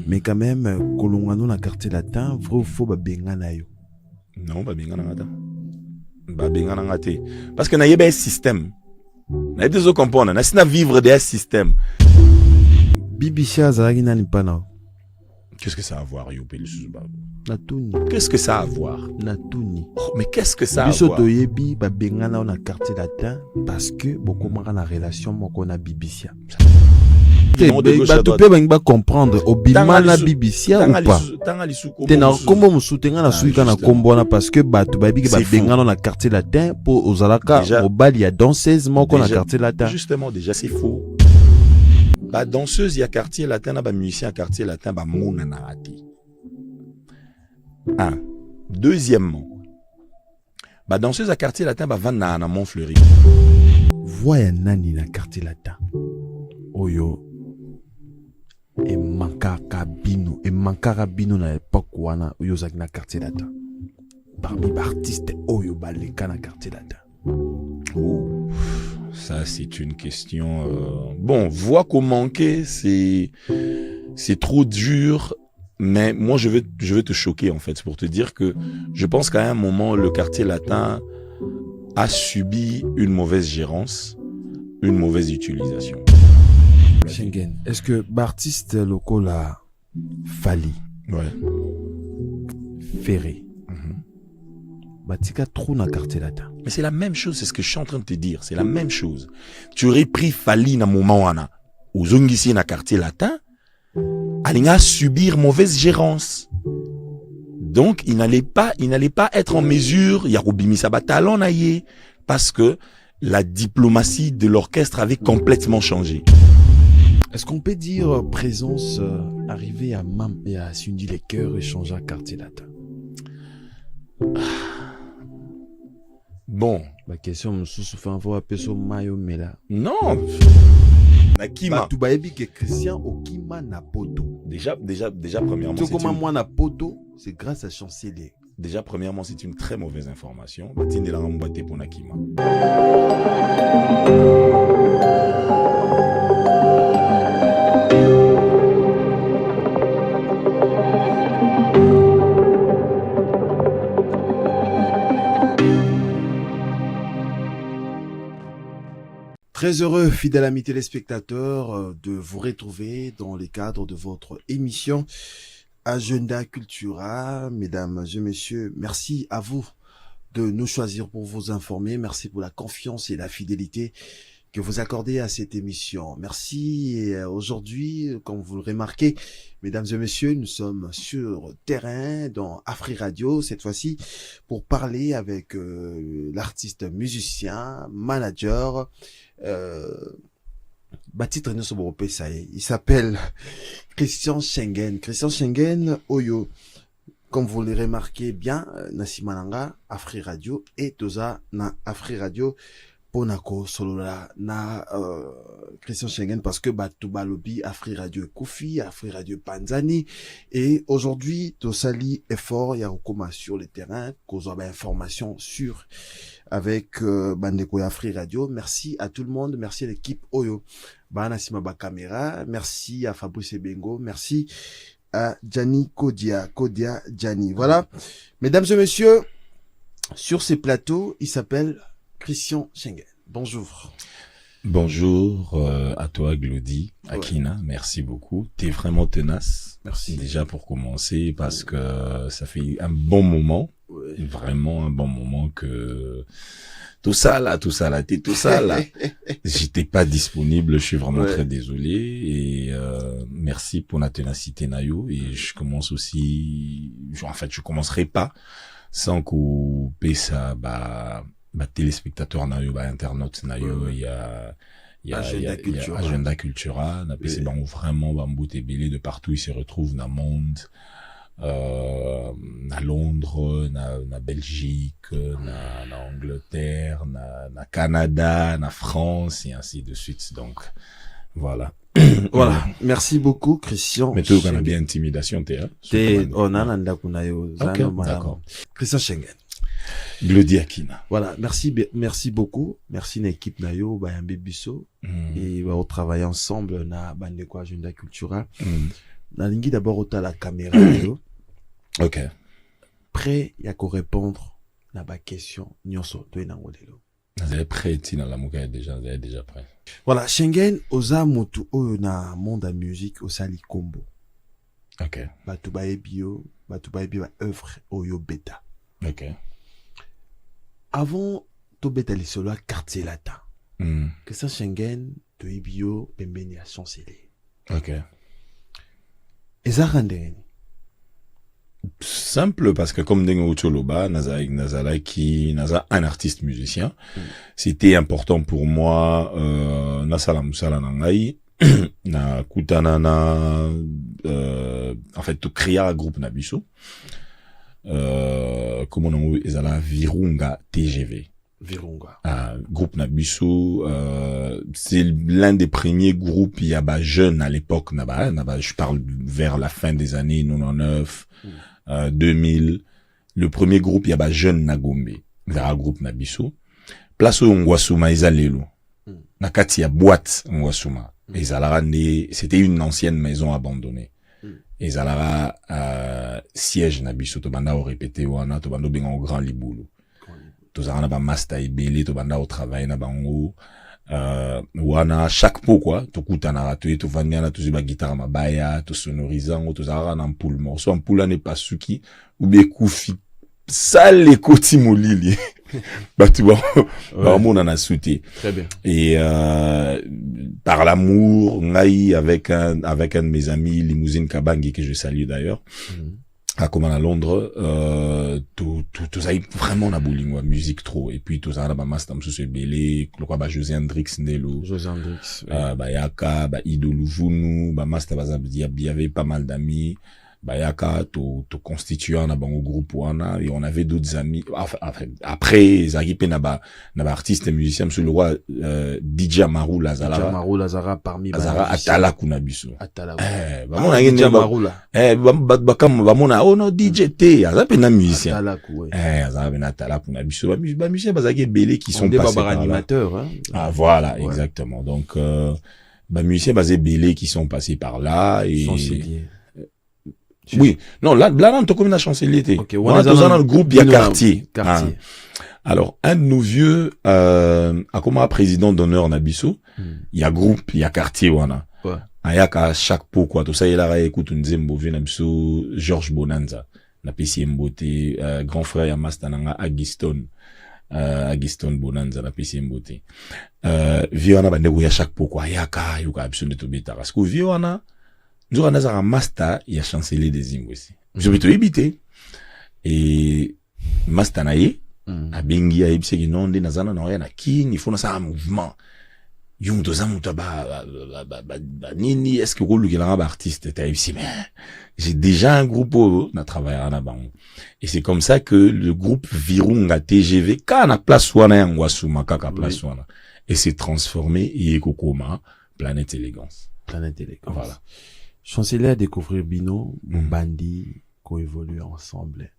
Mais quand même, Kolongano na quartier latin, vrai ou faux, bengana yo? Non, bengana ngata. Bengana ngate. Parce que na yeba un système. Na yeba zo comprendre. Na sina vivre des systèmes. BBC azalaki nani pana? Qu'est-ce que ça a à voir, yo Natuni. Qu'est-ce que ça a à voir? Natuni. Oh, mais qu'est-ce que ça a à Biso voir? toyebi bengana na quartier latin parce que beaucoup mara na relation moko na BBC. Bato pe ba comprendre obima na BBC ou pas? Tena kombo musutenga na suika na kombo na parce que bato ba bi ba bengana na quartier latin pour ozalaka mobali ya danseuse moko na quartier latin. Justement déjà c'est faux. Ba danseuse ya quartier latin na ba musicien à quartier latin ba mona na raté. Un. Deuxièmement, ba danseuse à quartier latin ba vana na Montfleury. Voya nani na quartier latin. Oyo et mankaka bino na époque wana oyo zaki na quartier latin. Parmi artistes oyo baleka na quartier latin. Oh, ça c'est une question. Bon, voix qu'on manquait, c'est trop dur. Mais moi, je vais te choquer, en fait, pour te dire que je pense qu'à un moment, le quartier latin a subi une mauvaise gérance, une mauvaise utilisation. Schengen, est-ce que l'artiste local a Fali, ouais, Ferré, Batika trop dans le quartier latin? Mais c'est la même chose, c'est ce que je suis en train de te dire, c'est la même chose. Tu aurais pris Fali dans le moment où Zongisi dans le quartier latin, Alinga subir mauvaise gérance. Donc, il n'allait pas être en mesure, Yarobimi Sabatalon naïe, parce que la diplomatie de l'orchestre avait complètement changé. Est-ce qu'on peut dire présence arrivée à Mam et à Sundi les cœurs et changer à quartier latin? Bon. La question me sous-souffle un peu à Mayo Mela. Non. Nakima. Tu vas que Christian Okima na poto. Déjà premièrement. Tu comment moi na poto, c'est grâce à Chancelier. Déjà premièrement, c'est une très mauvaise information. Batine de la ramboité pour Nakima. Très heureux, fidèles amis téléspectateurs, de vous retrouver dans le cadre de votre émission Agenda Cultura. Mesdames et messieurs, merci à vous de nous choisir pour vous informer. Merci pour la confiance et la fidélité que vous accordez à cette émission. Merci. Et aujourd'hui, comme vous le remarquez, mesdames et messieurs, nous sommes sur terrain dans Afri Radio, cette fois-ci, pour parler avec l'artiste musicien, manager, il s'appelle Christian Schengen. Christian Schengen, Oyo, comme vous le remarquez bien, Nasimananga, Afri Radio, et Toza na Afri Radio, Ponako, Solola, na Christian Schengen, parce que Batouba Lobby, Afri Radio Koufi, Afri Radio Panzani, et aujourd'hui, Tosali effort, Yarokoma sur le terrain, causant information sur avec Bandeko Afri Radio. Merci à tout le monde, merci à l'équipe Oyo, Banasima Bakamera, merci à Fabrice Bengo, merci à Gianni Kodia Gianni. Voilà, mesdames et messieurs, sur ces plateaux, il s'appelle Christian Schengen. Bonjour. Bonjour à toi, Glody, Akina, merci beaucoup. T'es vraiment tenace. Merci. Déjà pour commencer, parce que ça fait un bon moment, vraiment un bon moment que tout ça là, j'étais pas disponible, je suis vraiment très désolé et merci pour la ténacité Nayo et je commence aussi, je commencerai pas sans qu'on paie ça, téléspectateurs nayo, internautes nayo, il y a Agenda Cultura, na PC vraiment bamboute belé de partout, ils se retrouvent dans le monde, à Londres, na Belgique, na Angleterre, na Canada, na France et ainsi de suite. Donc voilà. Voilà, merci beaucoup Christian. Mais tu connais bien intimidation d'accord. Christian Schengen. Glody Akina. Voilà, merci beaucoup. Merci à l'équipe Nayo, Bayambe Bisso. Et on travaille ensemble na Bandeko Agenda Cultura. nalingi d'abord ota la caméra yo. Ok. Prêt ya ko répondre na ba question nyonso to na ngolelo. Vous êtes prêt, Tina Lamouka déjà, vous êtes déjà prêt. Voilà, Schengen oza mutu oyo na monde ya musique osali kombo. Ok. Batu bayebi yo, batu bayebi ba œuvre oyo beta. Ok. Avant to beta lisolo quartier latin. Que ça Schengen to yebi yo pembeni ya Champs-Élysées. Ok. Eza randeni. Simple parce que comme Dengo Choloba, Naza un artiste musicien, c'était important pour moi, Nasala Musala Nangai, na Kutana en fait, to créer un groupe Nabiso, comment on dit, Ezala Virunga TGV. Virunga. Groupe Nabiso, c'est l'un des premiers groupes, il y a jeune à l'époque, je parle vers la fin des années 99, 2000, le premier groupe, il y a jeune Nagombe, vers groupe Nabiso. Place où Ngwasuma Izalelo. Nakati ya boîte Ngwasuma. C'était une ancienne maison abandonnée. Ezalara, siège Nabiso, Tobanda au répété, wana, Tobanda au benga au grand liboulou. Tozara na ba masta ibele, Tobanda au travail na bango. Wana chaque pot quoi to kutana to to vania na to ziba guitare mabaya to sonorisant to zara na ampoule morceau ampoule n'est pas suki ou bien koufi sale koti molili batu ba mona na souté très bien et par l'amour ngai avec un de mes amis Limousine Kabangi que je salue d'ailleurs à comme à Londres tout ça vraiment na boulingwa musique trop et puis tout ça na ba master monsieur Belé quoi ba José Hendrix Ndelo yaka ba Idolu Vunu ba master il y avait pas mal d'amis yaka to constituant na bango groupe wana et on avait d'autres amis enfin après Zagipé na ba artiste et musicien monsieur le roi DJ Amaru Lazara parmi Lazara Atala Kunabiso Atala DJ Amaru ba mona oh non DJ T azape na musicien Atala ku azape na Atala Kunabiso ba musiciens bazaki belé qui sont passés par animateurs hein voilà exactement donc ba musiciens basés belé qui sont passés par là et oui, non, là, on te comme la Champs-Élysées. Ok, on a dans le groupe, il y a quartier. Alors, un de nos vieux, a comme un président d'honneur Nabiso, il y a groupe, il y a quartier, wana. Ouais. Ayaka chaque pot, quoi. Tout ça, il a écoute, une zembo, vieux Nabiso, Georges Bonanza, na PC Mbote, grand frère Yamastananga, Agiston Bonanza, na PC Mbote. Vieux wana, bandego, il y a chaque pot, quoi. Ayaka, yuka, absolument, to beta. Parce que vieux wana, nous avons un master, il y a chancelier des Ingles aussi. Je vais te éviter. Et master naïe, à Bengi, à Ibsegi, non, des Nazana, non, rien à qui, il faut un mouvement. Yung to zamuta nini, est-ce que rôle qu'il a un artiste, t'as ici, mais j'ai déjà un groupe, on a travaillé à la et c'est comme ça que le groupe Virunga TGV, quand on a place wana yangwasuma, kaka place wana, et s'est transformé, Yekokoma, Planète Élégance. Planète Élégance. Voilà. Chancelier à découvrir Bino, Bandi, co-évolue ensemble.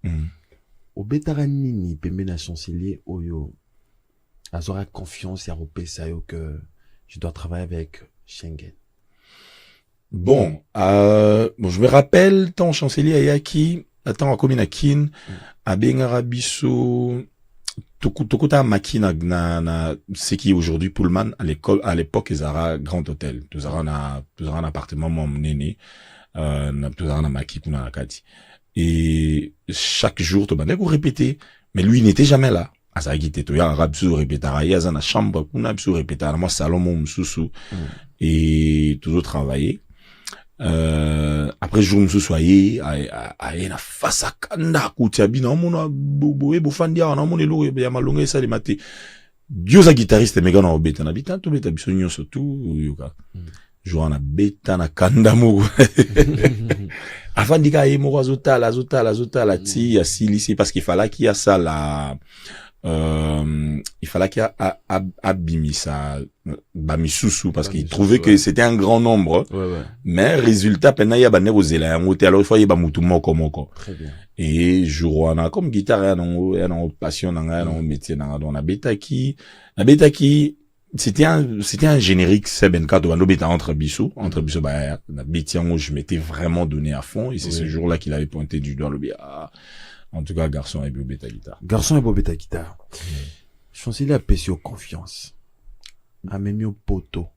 Au betara nini, pembe na chancelier, oyo, azora confiance à Ropesayo que je dois travailler avec Schengen. Bon, je me rappelle, tant chancelier Ayaki, attends, à Kominakin, à Bengarabiso, Tokuta Makina, c'est qui aujourd'hui Pullman, à l'époque, ils avaient un grand hôtel. Ils avaient un appartement, mon néné, ils avaient un maki, kuna nakati. Et chaque jour, tu vas répéter. Mais lui, il n'était jamais là. Azagite, tu y a un rabsou répéter, il y a une chambre, kuna bsou répéter, moi, salon, mon msoussou. Et toujours travailler. Après, je me suis soyé, à na face à kanda, koutiabi, na mona, boé, bofandia, na mona, lo, ya malonga, ça, les maté. Dieu, sa guitariste, méga, na obeta, na bita, to beta, bisogno, surtout, yuka. Jouant na beta, na kanda, mo. Afin d'ika, mo, azotala, ti, ya silisi, parce qu'il fallait qu'il y a ça, la, il fallait qu'il y a abimisa bamisusu parce qu'il trouvait que c'était un grand nombre mais résultat pena ya bane bozela yango te alors il faut y ba mutu moko très bien et jouana comme guitare ya nango passion nanga na métier nanga donc na betaki c'était un générique Sebenka de Wanobeta entre Bissou, bah, la Bétian où je m'étais vraiment donné à fond, et c'est ce jour-là qu'il avait pointé du doigt, en tout cas, garçon et bébé guitare. Garçon et bébé guitare. Chancelier a payé confiance. A même au poto.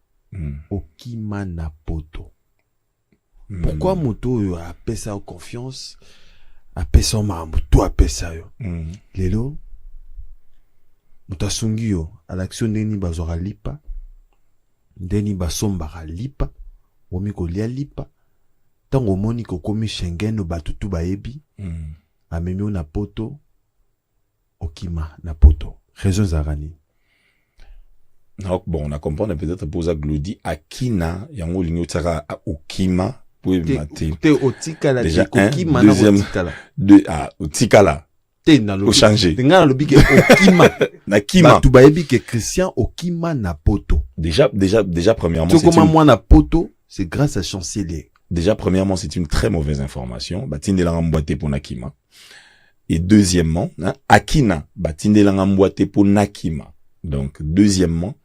Okima na poto. Pourquoi moto a payé confiance? A payé son mambo, tout a payé ça. Lelo. Mutasungi yo, à l'action deni bazora lipa. Deni basombara lipa. Omiko lia lipa. Tango moni ko komi Schengen no batutu baebi. Amemi na poto. Okima na poto. Raison zarani. Donc bon, on a compris peut-être pour ça Glody Akina, yango lingo tsara Okima pour mater. Te otikala déjà Okima na otikala. Otikala. Te na lo changer. Nga lo bike Okima. Na Kima. Batu baebi ke Christian Okima na poto. Déjà premièrement c'est comment moi na poto, c'est grâce à Chancelier. Déjà premièrement, c'est une très mauvaise information. Batinde la remboîté pour Nakima. Et deuxièmement, Akina, batinde la remboîté pour Nakima. Donc, deuxièmement,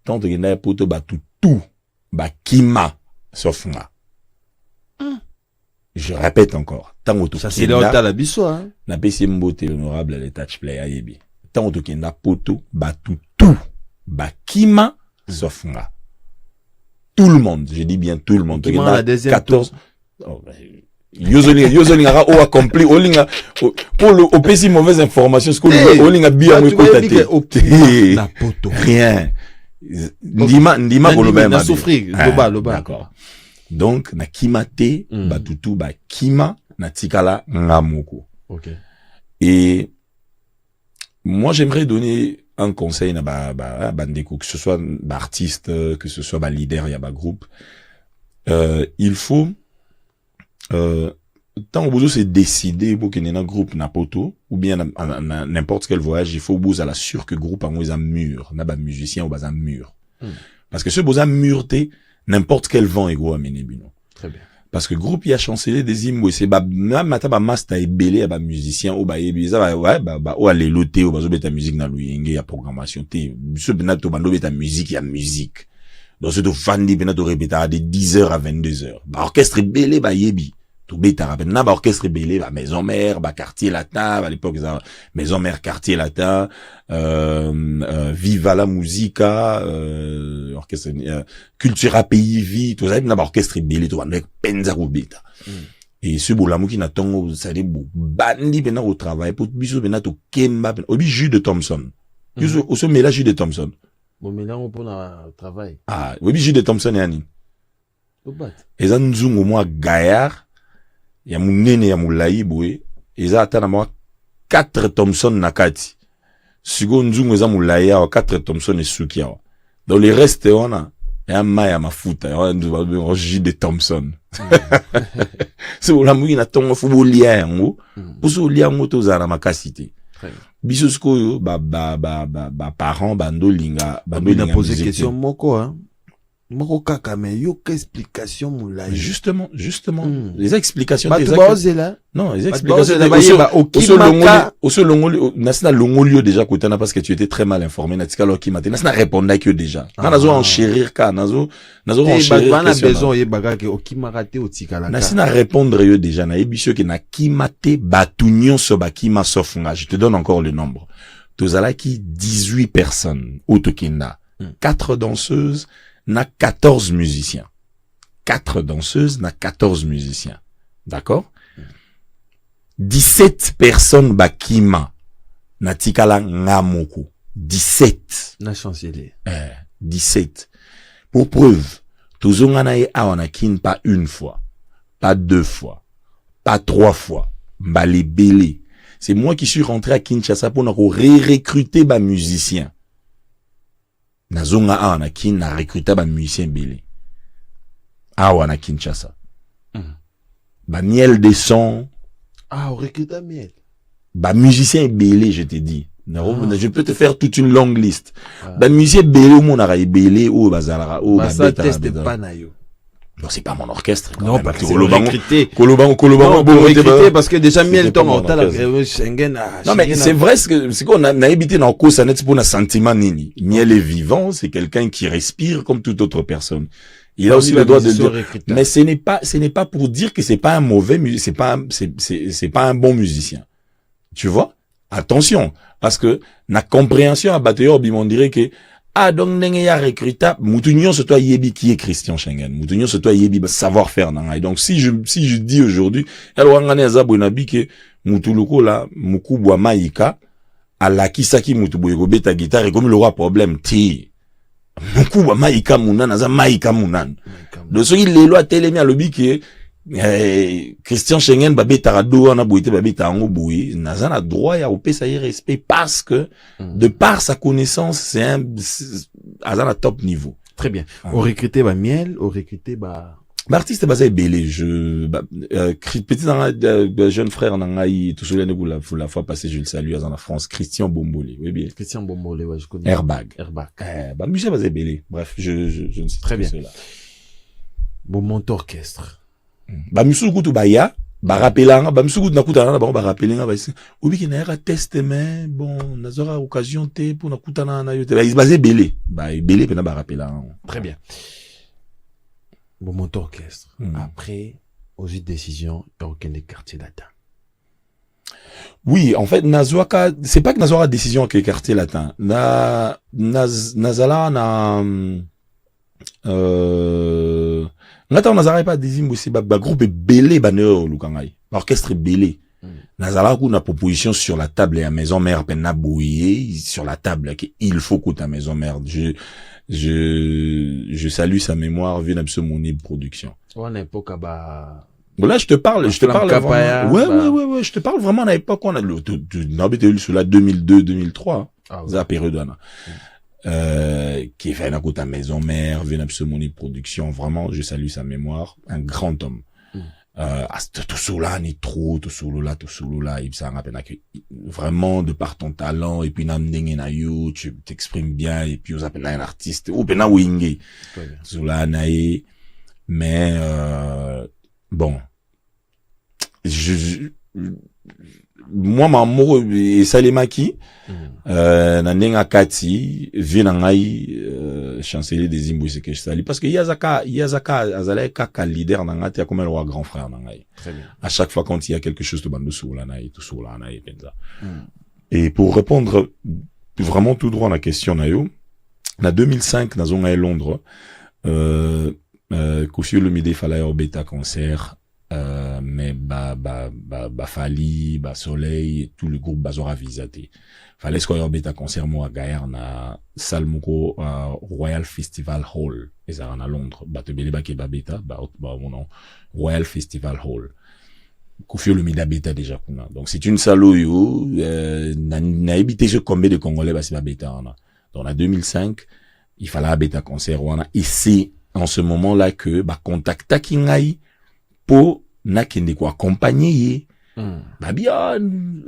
tant que n'a poto batu tout, Kima, sauf moi. Je répète encore. Tant que ça c'est l'autre la biso, hein. Na PC mbote honorable les touch play ayebi. Tant que n'a poto batu tout, Kima, sauf moi. Tout le monde, je dis bien tout le monde. Kima la deuxième 14. Yozoli ngara o accompli olinga pour le opesi mauvaise information ce que olinga bien mo kotate na poto rien ndima ko loba na souffrir loba d'accord donc na kimate batutu ba kima na tikala ngamoko. OK. Et moi j'aimerais donner un conseil na bandeko, que ce soit artiste, que ce soit leader ya groupe, il faut tant que vous c'est décidé pour qu'il y ait un groupe na poto ou bien n'importe quel voyage, il faut vous à la sûr que groupe en un mur, n'a pas musicien ou un mur. Parce que ce beau mur n'importe quel vent est gros amener bino. Très bien. Parce que groupe il a chancellé des hymnes où c'est même mataba master et belé à musicien ou ça ou aller loter ou ta musique na luyenge ya programmation té ce benato bando ta musique ya musique. Donc c'est de fandi benato répéter de 10h à 22h. Orchestre belé yebi. Tout bêta rappelle na orchestre belé maison mère quartier latin à l'époque maison mère quartier latin viva la musica orchestre cultura pays vie tout ça na orchestre belé tout avec penza bêta et ce bolamu qui n'attend ça des bandi bena au travail pour biso bena to kemba obi jus de Thompson au se mélange jus de Thompson bon mélange pour le travail obi jus de Thompson yani et ça nous au moins gaillard ya munene ya mulai boye eza ata na mwa 4 Thompson nakati sigo nzungu eza mulai ya 4 Thompson esuki ya dans les restes ona ya maya mafuta ya ndu jus de Thompson c'est la mugi na tongo fu lia yango puso lia ngoto za na makasite biso skoyo parents bandolinga na poser question moko hein moko kaka mais yo qu'explication moulay justement les explications non les explications au selon nasina longolio déjà kotana parce que tu étais très mal informé na tikalo ki matin nasina répondre que déjà nazo enchérir ka nazo enchérir bana besoin ye baga ke okimarate otikala nasina répondre yo déjà na ebisio ke na kimate batunyon so bakima sofunga. Je te donne encore le nombre tozala ki 18 personnes autokina 4 danseuses n'a 14 musiciens. 4 danseuses n'a 14 musiciens. D'accord? 17 personnes bakima na tikala ngamoko. 17. Na chancelier. 17. Pour preuve, tozonga na ye awanakin pas une fois, pas 2 fois, pas 3 fois. Mbali belé. C'est moi qui suis rentré à Kinshasa pour recruter ba musiciens. Nazonga awanakin na recruter ba musicien belé. Awana Kinshasa. Ba miel des sons. On recrute miel. Ba musicien belé, je te dis. Je peux te faire toute une longue liste. Ba musicien belé ou mon ara belé ou bazara ou ba ça teste pas na yo. bon, c'est pas mon orchestre. Non, parce que c'est recruté. Kolobango, recruté parce que déjà miel ton en tala Schengen. Non, mais c'est vrai, c'est qu'on a habité dans le ça n'est pas un sentiment nini. Miel est vivant, c'est quelqu'un qui respire comme toute autre personne. Il a aussi le droit de dire, mais ce n'est pas pour dire que c'est pas un mauvais c'est pas un bon musicien. Tu vois? Attention. Parce que, la compréhension à Batailleur, on dirait que, donc, n'engue ya recruta, moutounion, c'est toi yebi qui est Christian Schengen. Moutounion, c'est toi yebi, savoir-faire, nan. Et donc, si je dis aujourd'hui, alors, on a zabonabi que, moutuluko la, mukubwa maïka, ala kisaki mutuboyego beta guitare, et comme il aura problème, mukubwa maïka mounan, naza maïka mounan. Donc, ce qui les lois télémi à l'obi que, Christian Schengen babé tarado on a bouité babé tarango boué n'a droit à opé ça y respect parce que de par sa connaissance c'est un top niveau. Très bien. Au recruter miel, au recruter artiste basé belé petit dans jeune frère nangai tout cela la fois passée je le salue en France Christian Bombolé. Oui bien. Christian Bombolé ouais je connais. Airbag. Musée basé belé. Bref, je ne sais très bien. Bon mon orchestre. Misuku tu baya rappelanga misuku na kutana na ba rappelinga ba obi ki na test mais bon nazora occasion te pour na kutana na yote ba basé belé belé pe na ba rappelanga. Très bien. Bon mon orchestre après aux décisions dans aucun des quartiers latin. Oui, en fait Nazoaka c'est pas que Nazora décision que quartier latin. Nazala na ngata on nazara pas désimbo c'est ba groupe belé baneur lukangai orchestre belé nazala ku na proposition sur la table et à maison mère penna bouillé sur la table qu'il faut que ta maison mère je salue sa mémoire vient absolument mon production on époque ba là je te parle vraiment, ouais je te parle vraiment à l'époque on a le sur la 2002 2003 la période qui fait un coup ta maison mère, vient absolument production, vraiment, je salue sa mémoire, un grand homme. Tout cela, ni trop, tout cela, il s'en rappelle vraiment de par ton talent, et puis n'amène na you, tu t'exprimes bien, et puis on appelle un artiste, ou pena wingi. Cela naïe, mais, bon. Moi, maman, et Salemaki, nanenga kati, vinangai, chancelier des Zimbabwe, que je salue. Parce que Yazaka, azaleka leader nangati, comme le roi grand frère nangai. Très bien. À chaque fois quand il y a quelque chose de bandou là, tout sur là, penza. Et pour répondre vraiment tout droit à la question, nayo, na 2005, na zonga Londres, Kofi Olomide fallait au bêta concert, mais Fali, Soleil, tout le groupe bazora visité. Fallait ce qu'on bêta concert moi à Gaïa na salle moko Royal Festival Hall et ça à Londres. Te bele ba ke ba bêta mon nom Royal Festival Hall. Kofi Olomide bêta déjà kuna. Donc c'est une salle yo na habité je combien de Congolais ba bêta on a. Donc en 2005, il fallait bêta concert on a et c'est en ce moment-là que contacta kingai pour nakende ko accompagner bien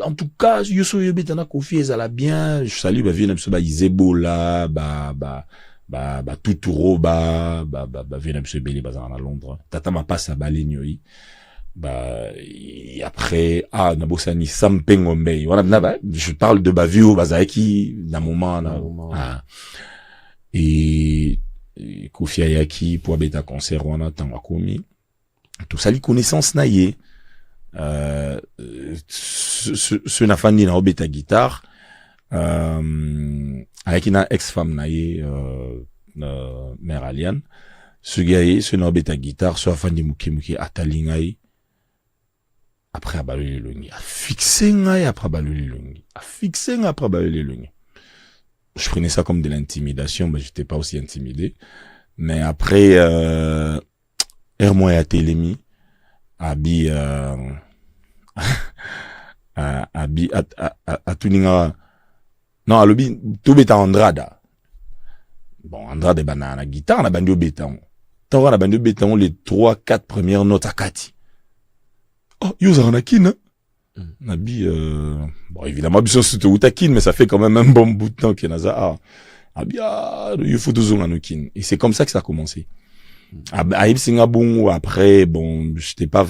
en tout cas yo so yebeta na Kofi ezala bien je salue vient ba Izebola Tuturo vient belé bazana à Londres tata ma passe à Balenyoi et après na bosani Sampengombe wana je parle de Bavio bazaki na moment et Kofi Ayaki pour beta concert wana tanga komi tout ça, les connaissances naïe, ce n'a fandi na obeta guitare, avec une ex-femme naïe, mère Aliane, ce gars ce n'a obeta guitare, soit fandi muki atalingai, après abalé longi, a fixé ngai après abalé longi, Je prenais ça comme de l'intimidation, mais j'étais pas aussi intimidé, mais après, Ermoya Télémi, abi tuninga non alobi tout beta Andrada. Bon Andrada banana guitare na bandio béton. Tant na bandio béton les 3-4 premières notes à Kati. Oh, yoza na kin. Nabi bon évidemment biso c'était utakin mais ça fait quand même un bon bout de temps que naza il faut deux ans à kin et c'est comme ça que ça a commencé. À Ibsinga Bungu, après, bon, j'étais pas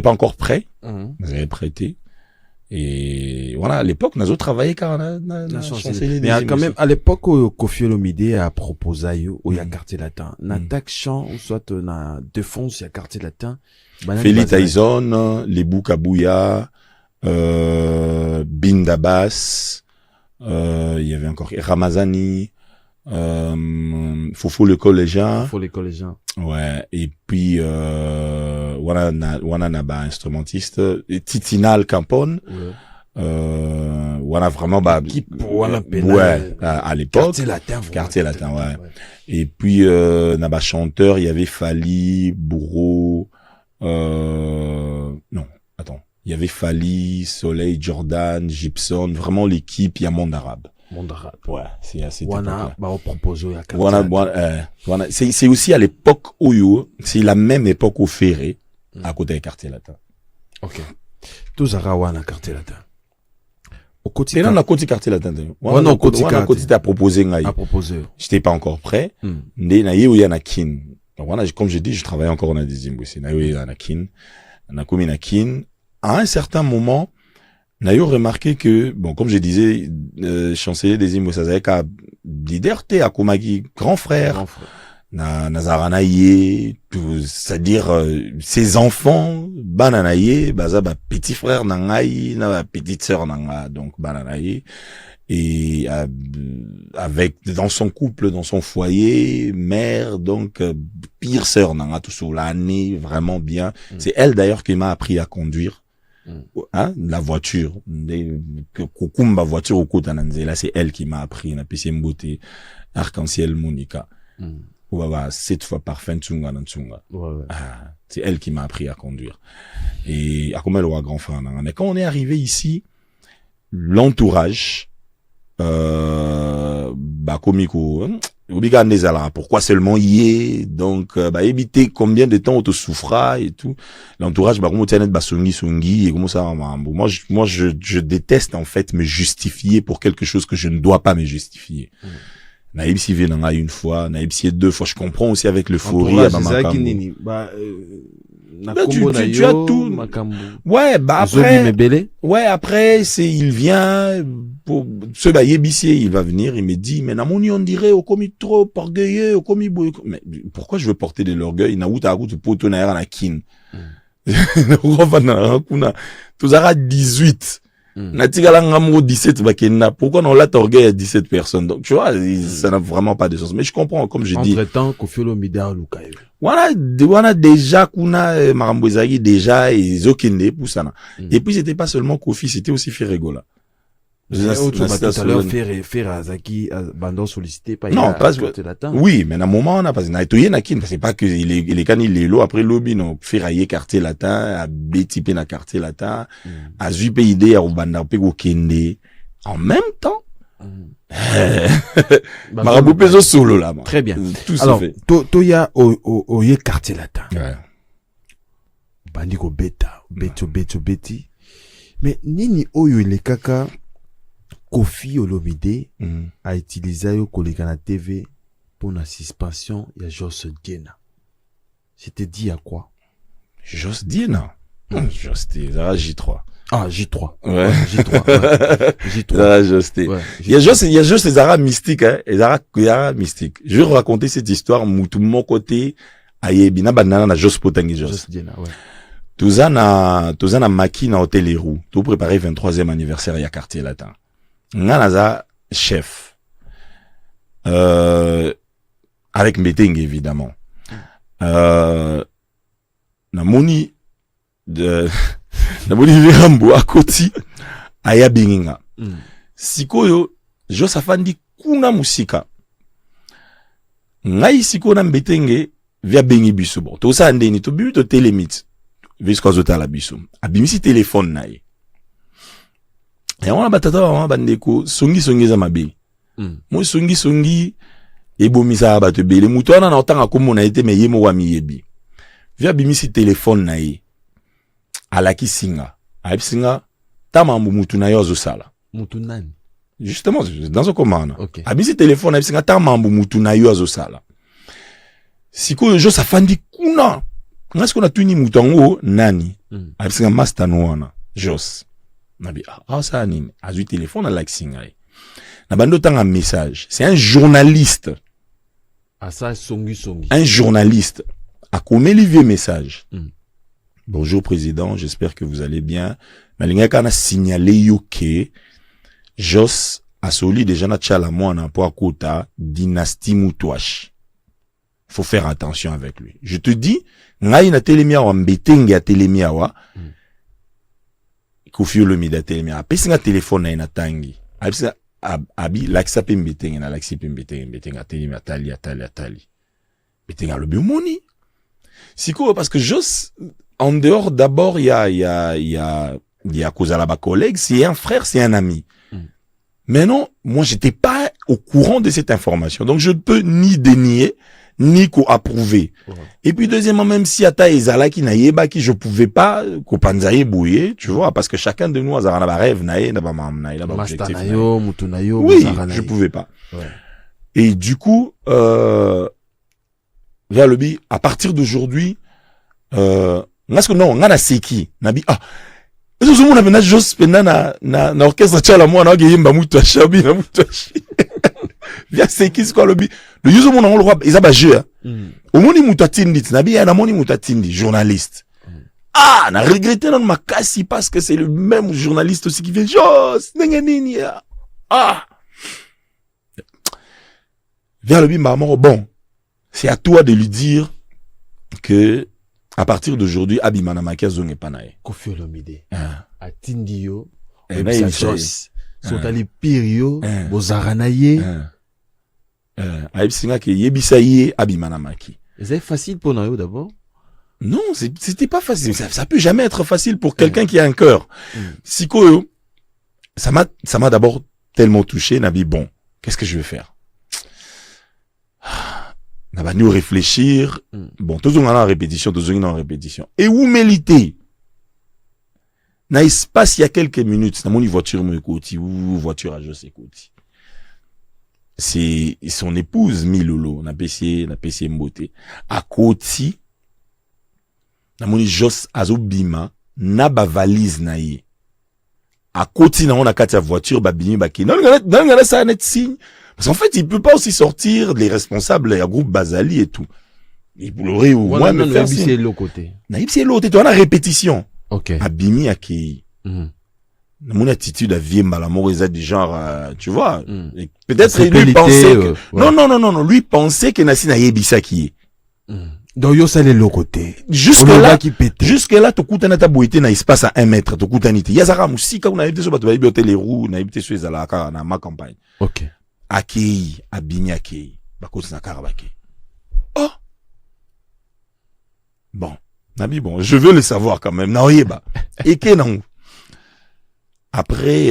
encore prêt. J'avais prêté. Et voilà, à l'époque, nous avons travaillé car on a chancélé mais quand même, à l'époque, Koffi Olomide a proposé, où il y a quartier latin. N'attaque chant, ou soit, na défense, il y a quartier latin. Félix Tyson, les Boukabouya, Bindabas, il y avait encore Ramazani, Fofo le collégien. Fofo le collégien. Ouais. Et puis, voilà, naba instrumentiste, Titinal Campone. Ouais. Voilà, vraiment, bah, ouais, à l'époque. Quartier latin, ouais. Et puis, naba chanteur, il y avait Fali, Bourreau, non, attends. Il y avait Fali, Soleil, Jordan, Gibson, vraiment l'équipe, il y a Monde Arabe. Monde Arabe. Ouais, c'est assez Wana, bah, on propose, il y a voilà, c'est aussi à l'époque où, c'est la même époque au Ferré, à côté des quartiers latins. Ok. Tous à Wana, quartier latin. Au côté. Et là, on a côté quartier latin. Wana, côté à proposer, à proposer. J'étais pas encore prêt. Ndé, na où il y a Nakin. Voilà, comme je dis, je travaillais encore dans des imboussés. Na où il y a Nakin. Nakoumi Nakin. À un certain moment, Nayo remarqué que, bon, comme je disais, chancelier des Imosazaka, liberté à Komagi, grand frère, Nazaranaye, c'est-à-dire, ses enfants, Bananaye, Bazaba, petit frère Nangaye, na petite sœur Nanga, donc Bananaye, et avec, dans son couple, dans son foyer, mère, donc, pire sœur Nanga, tout sous l'année, vraiment bien. C'est elle d'ailleurs qui m'a appris à conduire. Hein, la voiture, Kokumba voiture au côté là, c'est elle qui m'a appris, na PC Mbote, Arc-en-Ciel Monica. Ouah, 7 fois par fin Tsunga Nantsunga. Ah, c'est elle qui m'a appris à conduire. Et à combien le grand frère, mais quand on est arrivé ici, l'entourage, bah, comico, pourquoi seulement y est, donc, bah, éviter combien de temps on te souffra et tout. L'entourage, bah, comment tu as songi, et comment ça, moi, je déteste, en fait, me justifier pour quelque chose que je ne dois pas me justifier. Naïb si vient une fois, naïb si 2 fois, je comprends aussi avec l'euphorie à Bamakambo. Tu as tout. Ouais, bah après, il vient, pour, ce bah, Yébissier, il va venir, il me dit, mais Namoni, on dirait, au commis trop orgueilleux, au commis mais pourquoi je veux porter de l'orgueil? Naouta, tu peux te naïra na kin. Tous à 18. Natigala ngamo 17 bakena. Pourquoi on l'a orgueil à 17 personnes? Donc, tu vois, ça n'a vraiment pas de sens. Mais je comprends, comme je dis. Entre-temps, Koffi Olomide a Lukayo. Voilà, déjà, kuna, Marambozagi, déjà, et Zokende, pour ça. Et puis, c'était pas seulement Koffi, c'était aussi Ferregola. Tout à l'heure, faire à Zaki, Bandon sollicité, pas non, pas oui, mais à un moment, on a pas, c'est pas que il est quand il est là, après lobby, non, faire à quartier latin, à bétiper na quartier latin, à zuper idée, à Ubanda, au Kende, en même temps. Marabout peso solo, là, moi. Très bien. Tout alors, se fait. Toya, au quartier latin. Ouais. Bandiko beta, beti. Mais, nini, oyo, les kaka, Koffi Olomide a utilisé au collègue na TV pour la suspension de Jos Diena. C'était dit à quoi? Jos Diena. Jos Diena, J3. Ah, J3. Ouais. J3. J3. Josté. Il y a juste les arabes mystiques, hein. Les arabes mystiques. Je vais raconter cette histoire, tout mon côté, Ayebina banana na Jos Potangi Jos. Jos Diena, ouais. Tozana maki na hôtel Héroux. Tout préparé 23e anniversaire, il y a quartier latin. Nganaza, chef. Avec meeting, évidemment. Namoni Virambo, à Koti, Aya Binginga. Sikoyo, Josafandi, kuna musika. Ngai siko na mbetenge, via bengi biso. Bon, to sa andeni, to bibi to telemit. Visko azota la biso. Abimisi téléphone nae. Et on a batata on bandeko songi za mabe. Moi songi ebomisa bato bele muto na otanga komona ete me yemo wa miyebi. Via bimisi téléphone nae. Alaki singa. Aib singa tamambu mutu na yo azosala. Mutu nani? Justement dans ce commande. Okay. Abimisi téléphone aib singa tamambu mutu na yo azosala. Siko jo safandi kuna. Ngas qu'on a tuni mutango nani. Absinga master noana. Jos. Nabi ça nini. Azu téléphone à l'axinga. Na bando tanga message. C'est un journaliste. Ah ça songi. Un journaliste a commis le vieux message. Bonjour président, j'espère que vous allez bien. Nalinga kana signalé yo que Jos a soli déjà na tchala mwana po akota dynastie Moutouache. Faut faire attention avec lui. Je te dis, ngai na telemia wa mbetenge ya telemia wa. Kofi Olomide telemia. Apesi nga téléphone na tangi. Apesi abi laksa pe mbetenge na laksi pe mbetenge telemia tali. Mbetenge le biomoni. Siko parce que Jos en dehors d'abord il y a Kozalaba collègue, c'est un frère, c'est un ami. Mais non, moi j'étais pas au courant de cette information. Donc je ne peux ni dénier ni approuver. Et puis deuxièmement, même si ata ezala ki na yeba ki je pouvais pas ko panzaye bouyer, tu vois, parce que chacun de nous a un rêve nae na ba mam nae, na ba objectif. Oui, je pouvais pas. Ouais. Et du coup vers le bi à partir d'aujourd'hui parce que non, ngana seki, nabi Est-ce que vous avez juste na orchestre tchala moi na yimba mutu shabi na mutu. Via c'est qui quoi le yuzo mon le roi ils a jeu. Au moni mutatindi na bi na moni mutatindi journaliste. Ah, na regretté dans ma casse parce que c'est le même journaliste aussi qui fait Jos nini. Ah. Vers le bimba bon. C'est à toi de lui dire que à partir d'aujourd'hui, Abimana Makia Zong est panae. Kofi Olomide. Atindio. Jos. Sotali Pirio. Bozaranaye. Aibsinga ke yebisaye Abimana Maki. C'est facile pour Nayo d'abord? Non, c'était pas facile. Ça peut jamais être facile pour quelqu'un qui a un cœur. Siko, ça m'a d'abord tellement touché, Nabi, bon, qu'est-ce que je vais faire? On va nous réfléchir. Bon, tous on a en répétition, tous on a en répétition. Et où mériter? Na espace il y a quelques minutes, na moni voiture me écoute, ou voiture à Jos écoute. C'est son épouse Milolo, na PC Mbote. À Koti, na moni Jos azobima, na ba valise na ye. À Koti na on a katia voiture, ba bini ba ki. Non, ça net signe. Parce qu'en fait, il peut pas aussi sortir les responsables, il y a groupe Bazali et tout. Il pourrait au moins me faire signe. L'autre côté. Naïb c'est l'autre, tu as la répétition. Ok. Abimi Akei. Mon attitude à vie malamoureux du genre, tu vois. Peut-être lui pensait que, non, lui pensait que Nassi Naïbisa qui est. Donc, yo salé l'autre côté. Jusque là, tu coûtes un atabouité na espace à 1 mètre, tu coûtes un iti. Yazara Moussika, on a été sur bateau, les roues, on a été sur les alaka, na ma campagne. Ok. Akei, Abimi Akei, bakos na karabake. Oh! Bon. Nabi, bon, je veux le savoir quand même. Naoyeba. Et que non. Après,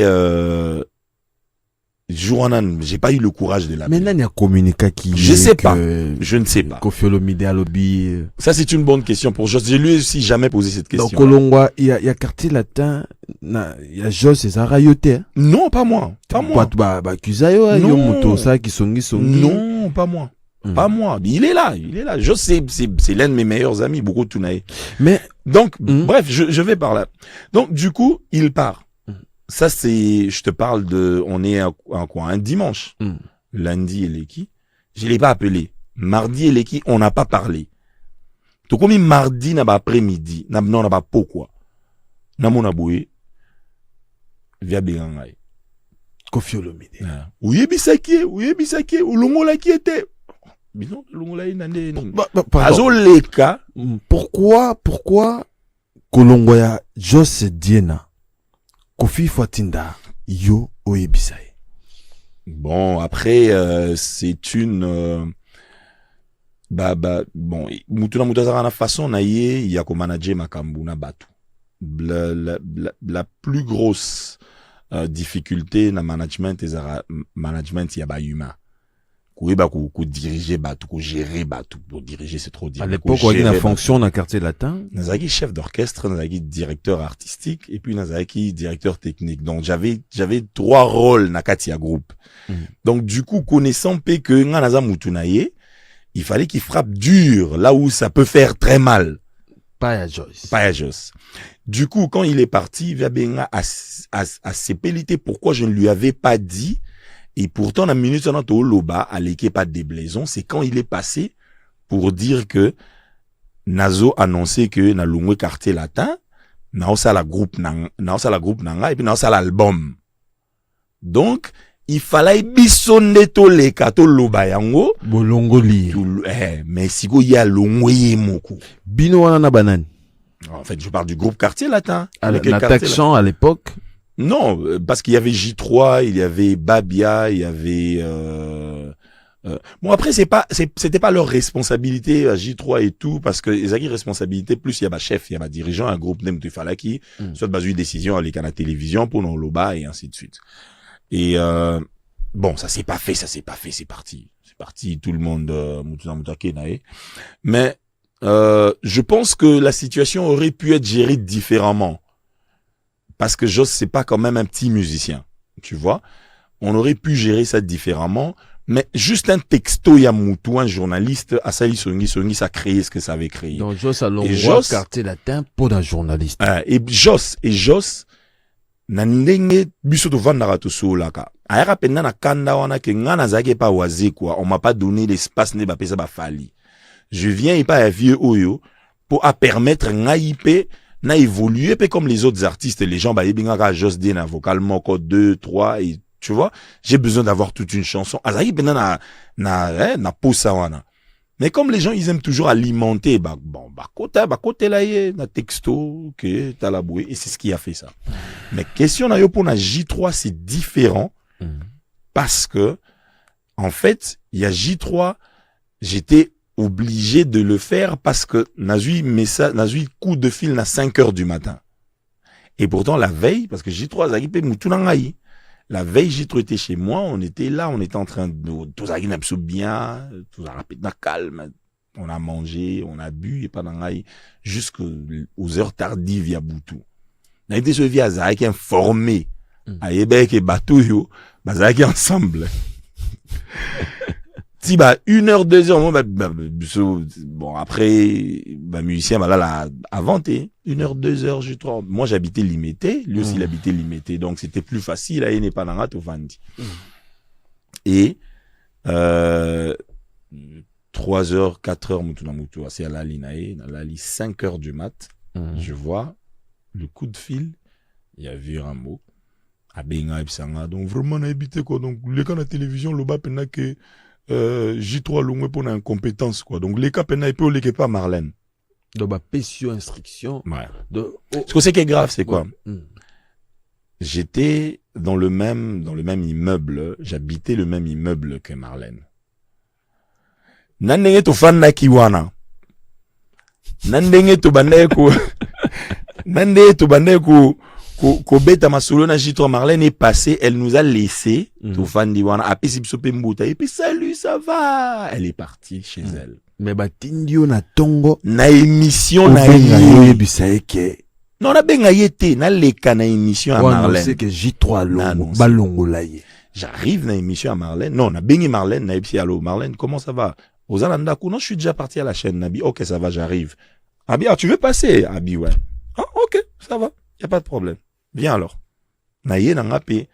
j'ai pas eu le courage de l'appeler. Maintenant, il y a communiqué qui. Je sais pas. Je ne sais pas. Kofi Olomide à lobby. Ça, c'est une bonne question pour Jos. Je lui aussi jamais posé cette question. Donc, Kolongwa, il y a quartier latin, il y a Jos et Zarayote. Non, pas moi. Pas moi. Kuzayo, Yomutosa, qui songi. Non, pas moi. Pas moi. Il est là. Jos, c'est l'un de mes meilleurs amis, beaucoup de Tunaï. Mais, donc, bref, je vais par là. Donc, du coup, il part. Ça, je te parle on est un dimanche. Lundi, Eleki. Je l'ai pas appelé. Mardi, Eleki, on n'a pas parlé. Tout comme mardi, n'a pas après-midi. N'a pas pourquoi. N'a mon aboué. Via Bégangaï. Kofi Olomide. Oui, bisaki, ou l'ongola qui était. Bison, l'ongola nande. Azoleka. Pourquoi Kolongoya Jos Diena? Kofi Fatinda, yo oebisaye. Bon, après, c'est une, bon, mutazara na façon na ye, il y a ko manager makambu na batu. La plus grosse difficulté na management y a ba humain. Ko diriger batu, ko gérer batu, pour diriger c'est trop dire. À l'époque, il y a une fonction dans le quartier latin. Nazaki chef d'orchestre, Nazaki directeur artistique, et puis Nazaki directeur technique. Donc j'avais 3 rôles na Katia Group. Donc du coup, connaissant que Nganaza Mutunaye, il fallait qu'il frappe dur, là où ça peut faire très mal. Pas à Joyce. Pas à Joss. Du coup, quand il est parti, Viabenga a s'épélité pourquoi je ne lui avais pas dit. Et pourtant, la minute au Loba, à l'équipe pas de déblaison, c'est quand il est passé pour dire que Nazo annonçait que na lungwe quartier latin, na osa la groupe nanga, et puis na osa l'album. Donc, il fallait bisonner to le kato Loba yango. Bolongoli. Mais si go ya lungwe moko. Bino wana na banane. En fait, je parle du groupe quartier latin. L'attaquant à l'époque. Non, parce qu'il y avait J3, il y avait Babia, il y avait bon après c'était pas leur responsabilité à J3 et tout parce que ils avaient responsabilité plus il y a chef, il y a dirigeant un groupe nem Falaki, soit basé une décision à la télévision pour non loba et ainsi de suite. Et bon, ça s'est pas fait, c'est parti, tout le monde mais je pense que la situation aurait pu être gérée différemment. Parce que Joss, c'est pas quand même un petit musicien. Tu vois? On aurait pu gérer ça différemment. Mais juste un texto Yamutu, un journaliste, à Sali Songi, ça a créé ce que ça avait créé. Donc Joss a l'envoi quartier latin pour un journaliste. Et Joss, nandenge biso to vandara to solaka. Ayaka penda na kanda wana ke ngana zake pa waze quoi. On m'a pas donné l'espace ne ba pesa ba fali. Je viens et pas un vieux oyo pour à permettre ngaipe na évoluer peu comme les autres artistes, les gens bah ibinga Joss Dena vocalement quoi 2 3 et tu vois, j'ai besoin d'avoir toute une chanson. Azaki penda na posa wana. Mais comme les gens ils aiment toujours alimenter côté là na texto que t'as la bouée et c'est ce qui a fait ça. Mais question na yo pour na J3 c'est différent parce que en fait, il y a J3, j'étais obligé de le faire parce que Nazui coup de fil à 5h du matin. Et pourtant la veille parce que J3 Zagipe Moutunangaï. La veille, J3 était chez moi, on était là, on était en train de tout ça bien, tout ça rapide, calme. On a mangé, on a bu et pas d'angaï jusqu'aux heures tardives à Boutou. On a été ce via Zaki informé à Yébek et Batouyo, Zaki ensemble. Si 1h, 2h, bon après musicien là la inventé 1h, 2h, J3. Moi j'habitais Limité, lui aussi il habitait Limité, donc c'était plus facile à n'est pas dans au Vandi. Et 3h, 4h mutu c'est à la linae, à la 5h du mat, je vois le coup de fil, il y a vu un mot à Benga Ipsanga, donc vraiment on a habité quoi, donc les cas de la télévision le bas pena que J3 longwe pour incompétence quoi. Donc les cas pena peut les pas Marlène. Donc bah pétio instruction. Ouais. Ce que c'est qui est grave c'est quoi? J'étais dans le même immeuble, j'habitais le même immeuble que Marlène. Nandenge to fanna kiwana. Nandenge to bandeko. Nandenge to bandeko. Kobeta masolo na J3 Marlène est passée, elle nous a laissé tout fan diwana apesi bisope mbuta et puis salut ça va, elle est partie chez elle. Mais tindio na tongo na émission na yebiseke non na benga yete na leka na émission à Marlène. C'est que J3 longo balongo la ye. J'arrive na émission à Marlène. Non, na bengi Marlène na epsi allo Marlène, comment ça va? Aux Alanda non, je suis déjà parti à la chaîne Nabi. OK, ça va, j'arrive. Abi, tu veux passer? Abi ouais. Ah OK, ça va. Y a pas de problème. Viens alors. Naye Nangapé.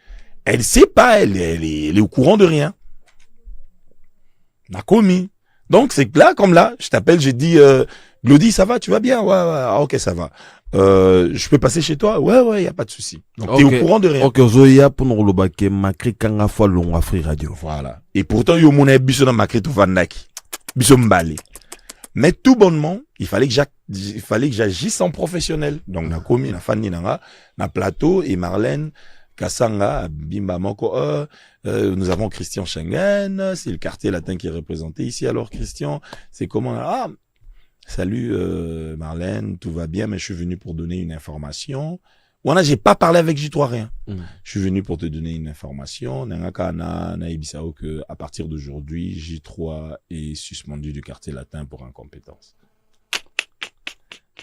Elle sait pas, elle est au courant de rien. N'a commis. Donc, c'est là, comme là, je t'appelle, j'ai dit, Glody, ça va, tu vas bien? Ouais, ah, OK, ça va. Je peux passer chez toi? Ouais, y a pas de souci. Donc, okay. T'es au courant de rien. OK, Zoya, pour nous le Makri Kanga fois long Afrique Radio. Voilà. Et pourtant, yo mon biso dans Makri tout Vandaki. Biso mbali. Mais tout bonnement, il fallait que j'agisse en professionnel. Donc, na komi, na fani nanga, na plateau, et Marlène, Kassanga, Bimba Moko, nous avons Christian Schengen, c'est le quartier latin qui est représenté ici. Alors, Christian, c'est comment? Ah, salut, Marlène, tout va bien, mais je suis venu pour donner une information. Voilà, j'ai pas parlé avec J3 rien. Je suis venu pour te donner une information. Naibisao que à partir d'aujourd'hui, J3 est suspendu du quartier latin pour incompétence.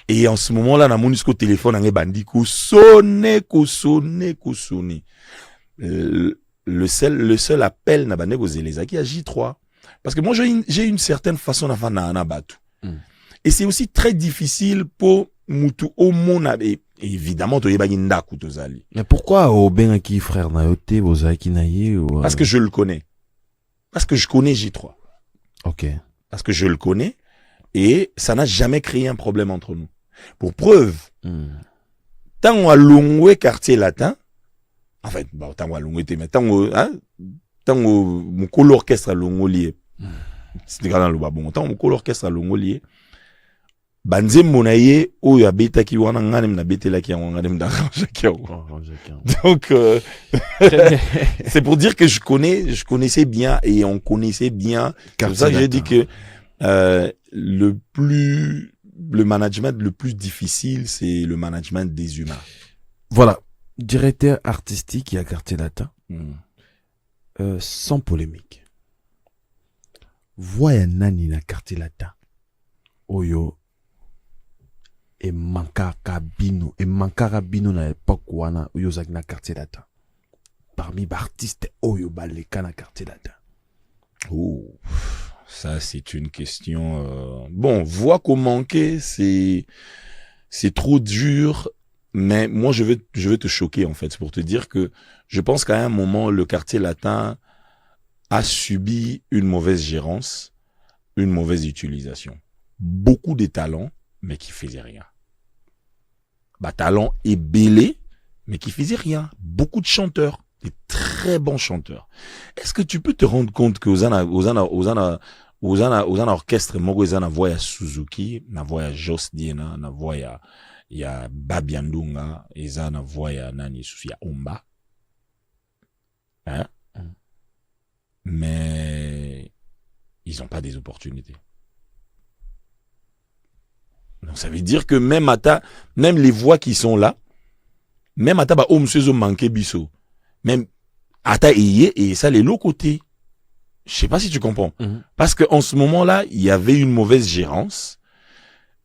Et en ce moment-là, na monisco téléphone anga bandi ko sonné. Le seul appel na bande ko zelezaki à J3. Parce que moi, j'ai une certaine façon de faire na batu. Et c'est aussi très difficile pour mutu au monde. Et évidemment, tu es ndaku tozali. Mais pourquoi au Benaki frère Nayote, Bozaki Naye ou... Parce que je le connais. Parce que je connais J3. Ok. Parce que je le connais. Et ça n'a jamais créé un problème entre nous. Pour preuve, tant on a longé quartier latin, en fait, bah, tant on a longé, mais tant mon col orchestre a longé, c'était quand même le bon temps, mon col orchestre a longé, banze monaye, ou ya beta ki wana nganem na bete la ki nganem da donc, c'est pour dire que je connaissais bien et on connaissait bien. C'est pour ça que j'ai dit que, le management le plus difficile, c'est le management des humains. Voilà. Directeur artistique, il y a Quartier Latin. Sans polémique. Voyez nani na Quartier Latin. Oyo. Et mankaka bino na époque wana oyo zak na Quartier Latin. Parmi les artistes oyo baleka na Quartier Latin. Oh. Ça, c'est une question... Bon, voix qu'on manquait, c'est trop dur, mais moi, je vais te choquer, en fait, pour te dire que je pense qu'à un moment, le Quartier Latin a subi une mauvaise gérance, une mauvaise utilisation. Beaucoup de talents, mais qui faisaient rien. Bah, talents ébélés, mais qui faisaient rien. Beaucoup de chanteurs, des très bons chanteurs. Est-ce que tu peux te rendre compte que aux orchestre mogo eza na voix ya Suzuki, na voix ya Jos Diena, na voix ya Babiandunga, eza na voix ya nani susu ya Omba. Hein? Mais ils ont pas des opportunités. Donc ça veut dire que même les voix qui sont là, même ata ba omsezo manqué biso. Même ata et ça les l'autre côté. Je sais pas si tu comprends. Parce que en ce moment-là, il y avait une mauvaise gérance.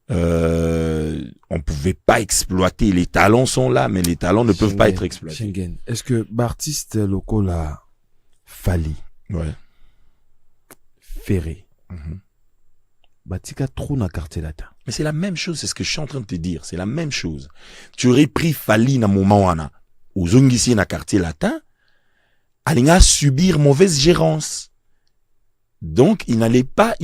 On pouvait pas exploiter. Les talents sont là, mais les talents ne peuvent pas être exploités. Schengen. Est-ce que l'artiste local a Fali? Ouais. Ferré. Batika trop na Quartier Latin. Mais c'est la même chose, c'est ce que je suis en train de te dire. C'est la même chose. Tu aurais pris Fali na moment wana, ou zongisi na Quartier Latin, alinga subir mauvaise gérance. Donc, il n'allait pas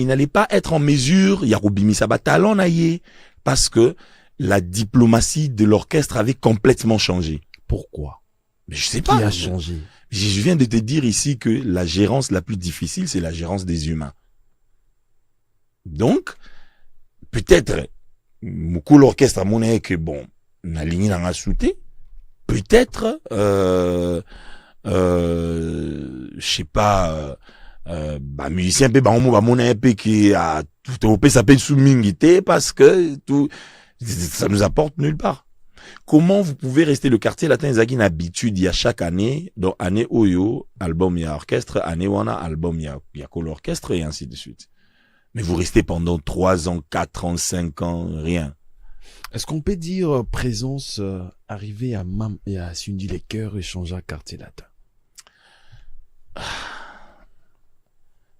être en mesure, Yarubimi Saba talent naïe, parce que la diplomatie de l'orchestre avait complètement changé. Pourquoi? Mais je sais pas. Qui a changé? Je viens de te dire ici que la gérance la plus difficile, c'est la gérance des humains. Donc, peut-être, beaucoup l'orchestre a monnaie que bon, na ligne dans la souté, peut-être, je sais pas, bah musicien pe ba on va monnaie pe qui a tout au ça peut sous mingité parce que tout ça nous apporte nulle part. Comment vous pouvez rester le Quartier Latin Zaki une habitude il y a chaque année, donc année Oyo, album il y a orchestre, année Wana, album il y a orchestre et ainsi de suite. Mais vous restez pendant 3 ans, 4 ans, 5 ans, rien. Est-ce qu'on peut dire présence arrivée à Mam et à Sundi les cœurs échanger à Quartier Latin?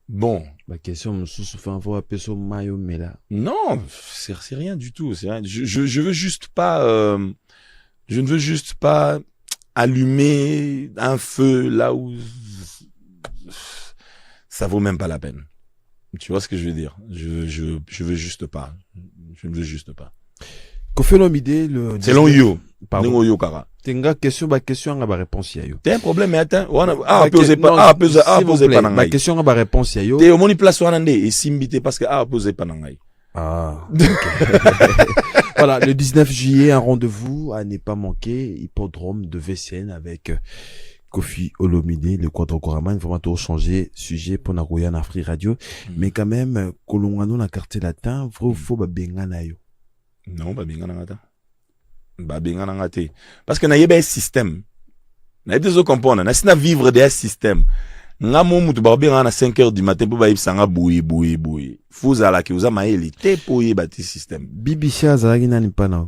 Bon. La question me souffle un peu à Mayo Mela. Non, c'est rien du tout. C'est rien. Je veux juste pas, je ne veux juste pas allumer un feu là où ça vaut même pas la peine. Tu vois ce que je veux dire? Je veux juste pas. Je ne veux juste pas. Kofi Olomide, c'est long yo. Pardon. Yo kara. Tenga question, ba question, ba réponse ya yo. T'as un problème, mais attends. Poser pas, poser pas nangai. Ma question, ba réponse ya yo. T'es au moni place wanande et simbité parce que poser pas nangai. Ah. Okay. Voilà, le 19 juillet, un rendez-vous à ne pas manquer, hippodrome de VCN avec Kofi Olomide, le quadrocoraman, vraiment tout changer sujet pour na roya na Free Radio, mais quand même kolongano na Quartier Latin, vrai ou faux ba benga na yo. Non, ba benga na ngata. Ba benga na ngate. Parce que na yeba un système. Na yeba zo comprendre, na sina vivre de un système. Nga mo mutu ba benga na 5h du matin pour ba yibsanga boui. Fuzala ki uza maeli te po yeba ti système. Bibisha zalaki nani pa na.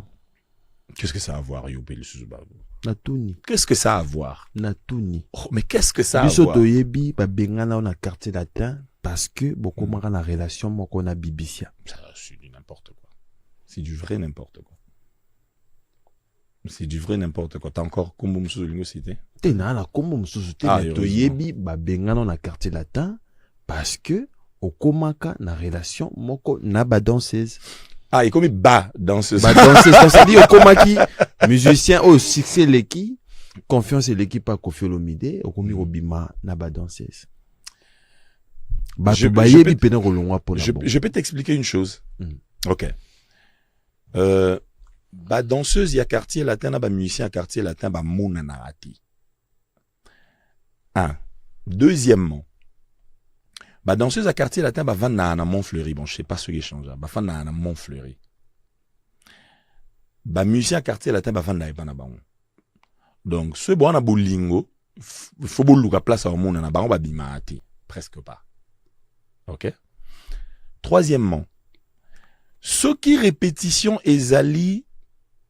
Qu'est-ce que ça a à voir yo pe le suzuba? Natuni. Qu'est-ce que ça a à voir? Natuni. Oh, mais qu'est-ce que ça a à voir? Biso toyebi ba benga na Quartier Latin parce que beaucoup de la relation moko na Bibisia. Ça, c'est du n'importe quoi. C'est du vrai n'importe quoi. C'est du vrai n'importe quoi. T'as encore Kombo Moussou Lingo cité? T'es na la Kombo Moussou cité, mais to yebi ba bengano na quartier latin parce que okomaka na relation moko na ba danseuse. Ah, et comme ba danseuse. Ba danseuse, ça veut dire okomaki musicien au succès l'équipe, confiance et l'équipe à Koffi Olomide, okomi obima na ba danseuse. Je peux t'expliquer une chose. Ok. Bah, danseuse, il y a quartier latin, bah, musicien, quartier latin, bah, mouna narati. Un. Deuxièmement, bah, danseuse à quartier latin, bah, van na Montfleury. Bon, je sais pas ce qui change. Bah, van na Montfleury. Bah, musicien à quartier latin, bah, van na ebana ba. Donc, ce bon, on a bolingo, faut boulouka place à mouna na ba, on va bimati. Presque pas. Ok. Troisièmement, ce qui répétition ezali,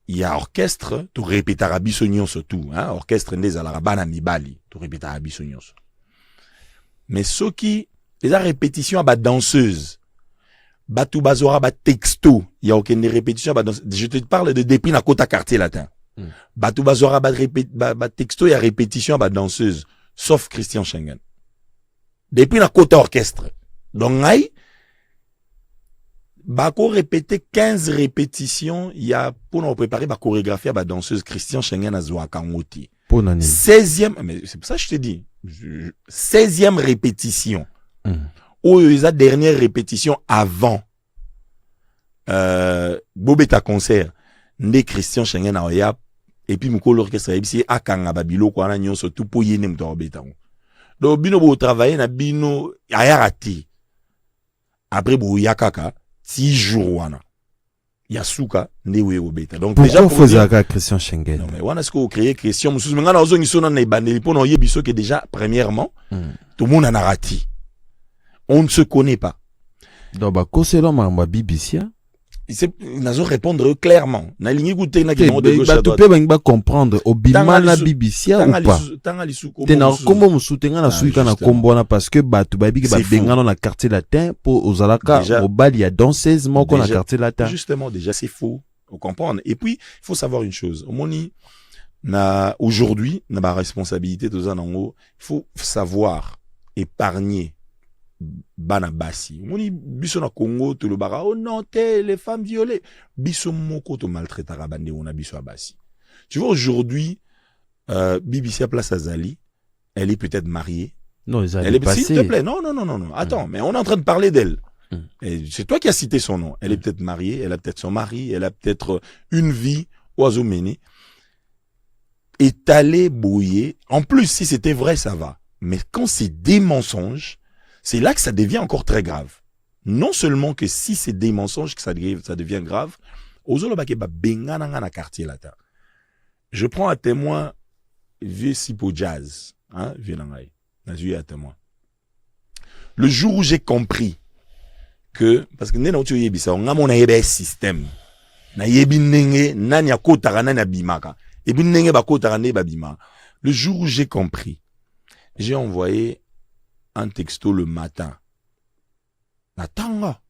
il y a orchestre, tu répètes arabisonyon surtout, hein, orchestre ndez alarabana mibali, tu répètes arabisonyon. Mais ce qui, les répétition à ba danseuse, ba tu bazora ba texto, il y a aucune répétition à ba danseuse. Je te parle de depuis na kota quartier latin. Ba tu bazora ba texto, il y a répétition à ba danseuse, sauf Christian Schengen. Depuis la côte orchestre. Donc, bako répéter 15 répétitions, il y a, pour nous préparer, ba chorégraphie à ba danseuse Christian Schengen à Zouakangoti. 16e, mais c'est pour ça que je te dis, 16e répétition. Ou la dernière répétition avant, Bobeta concert, né Christian Schengen à Oya, et puis mouko l'orchestre, et puis à Kanga Babilo, quoi, na nyon, surtout pour yéné m'torobeta. Donc, bino bo travailler na bino ayarati. Après bo yakaka 6 jours wana. Yasuka ndewe obeta. Donc déjà pour faire Christian Schengen. Non mais wana ce que créer Christian mususu ngana ozo ngisona na ibandeli pour no yebiso que déjà premièrement tout le monde en arati. On ne se connaît pas. Donc ba koselo ma Bibisia. Nazo répondre clairement. Na lingi goûter na kimo de gauche à droite. Tu peux pas comprendre obima na Bibisia ou pas. Tena kombo musutenga na suika na kombo na parce que ba tu babi ke ba bengano na quartier latin pour ozalaka mobali ya danseuse moko na quartier latin. Justement déjà c'est faux. Vous comprenez. Et puis il faut savoir une chose. Omoni na aujourd'hui na ba responsabilité de zanango, il faut savoir épargner bana basi. Moni biso na Congo to le bara oh non les femmes violées. Biso moko to maltraitera bande on a biso basi. Tu vois aujourd'hui BBC à place Azali, elle est peut-être mariée. Non, elle est passée. S'il te plaît. Non. Attends, mais on est en train de parler d'elle. C'est toi qui as cité son nom. Elle est peut-être mariée, elle a peut-être son mari, elle a peut-être une vie oiseau mené. Étalé, bouillé. En plus, si c'était vrai, ça va. Mais quand c'est des mensonges, c'est là que ça devient encore très grave. Non seulement que si c'est des mensonges que ça devient grave, je prends à témoin vieux Sipo Jazz, hein, vieux Nangai, à témoin. Le jour où j'ai compris que, parce que nous tu yebi ça, on a mon système, na yebi nenge, nani akotara nani abimaka, et puis nenge bakotara ne babima. Le jour où j'ai compris, j'ai envoyé un texto le matin. Natanga.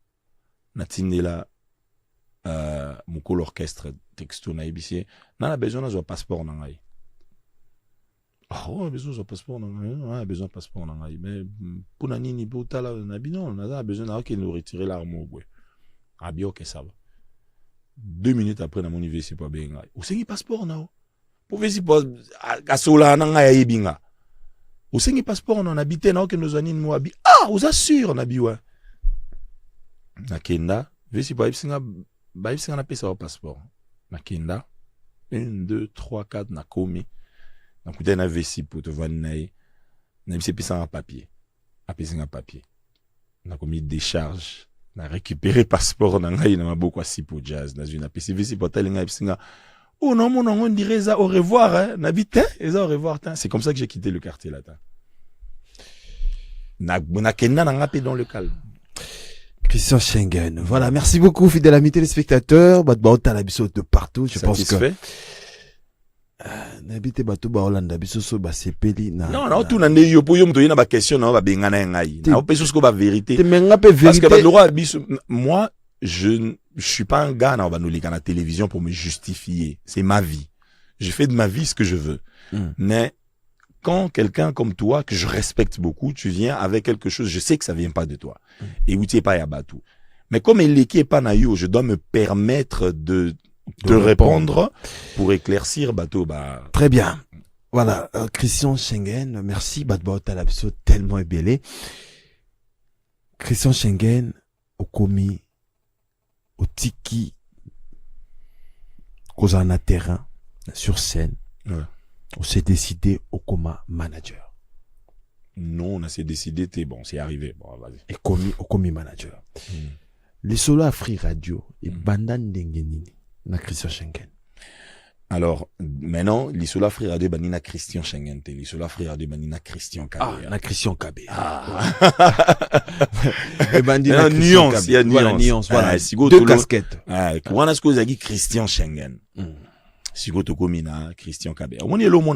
Natindela, mouko l'orchestre texto na ibisi. Nana besoin d'un passeport nangai. Ah, on a besoin d'un passeport nangai. On a besoin d'un passeport nangai. Mais, pour nani ni bota la nabinon, on a besoin d'un qui nous retire l'arme au bout. Ah, bien, ok, ça va. 2 minutes après, na mon université, pas bien. Où c'est qui passeport, na? Pour ver si pas, à sola, nangai, yebinga. Où c'est qui passeport, on habite, na, que nos amis nous habitent. Ah, vous assure, na biwa. Na kenda, ver si pas, yebinga, na pesa au passeport. Na kenda, 1, 2, 3, 4, na komi. Na koute na vesi pour te voir naï. Na bise pesa un papier. A pesa un papier. Na komi décharge. Na récupéré passeport, na ngai, na maboko a Sipo Jazz. Na zuna pesa vesi pour tel nga pesa. Oh non, mon on dirait ça au revoir, hein. Nabite, et ça au revoir, c'est comme ça que j'ai quitté le quartier latin. Na kenda na ngapé dans le calme. Christian Schengen. Voilà, merci beaucoup, fidèles amis téléspectateurs. Bah, t'as la de partout. Je pense que n'habite bato ba Hollande biso so ba sepeli na non tout nande yo po yo mto yena ba question na ba bengana ngai na opeso ko ba vérité te menga pe parce que vérité ba lora biso moi je suis pas un gars na ba nous lika na télévision pour me justifier, c'est ma vie, je fais de ma vie ce que je veux. Mais quand quelqu'un comme toi que je respecte beaucoup, tu viens avec quelque chose, je sais que ça vient pas de toi et où tu es pas Yabatou, mais comme il est pas na yo, je dois me permettre de répondre pour éclaircir bateau bah. Très bien. Voilà, Christian Schengen, merci Badba Talabso tellement ébélé. Christian Schengen au commis au tiki cause en terrain sur scène. Ouais. On s'est décidé au coma manager. Non, on s'est décidé, bon, c'est arrivé. Bon, vas-y. Et commis au commis manager. Les solo à Free Radio et Bandan Dengenini. Na Christian Schengen. Alors, maintenant, l'Isola Free Radio banina Christian Schengen, l'Isola Free Radio banina Christian Kabé. Ah, na Christian Kabé. Ah. Et bandina nuance, il y a nuance. Voilà, nuance, voilà. Ah, deux casquettes. Ah, comment est-ce que vous avez dit Christian Schengen? Sigo to komina Christian Kabé. Au moins, il y a l'homme,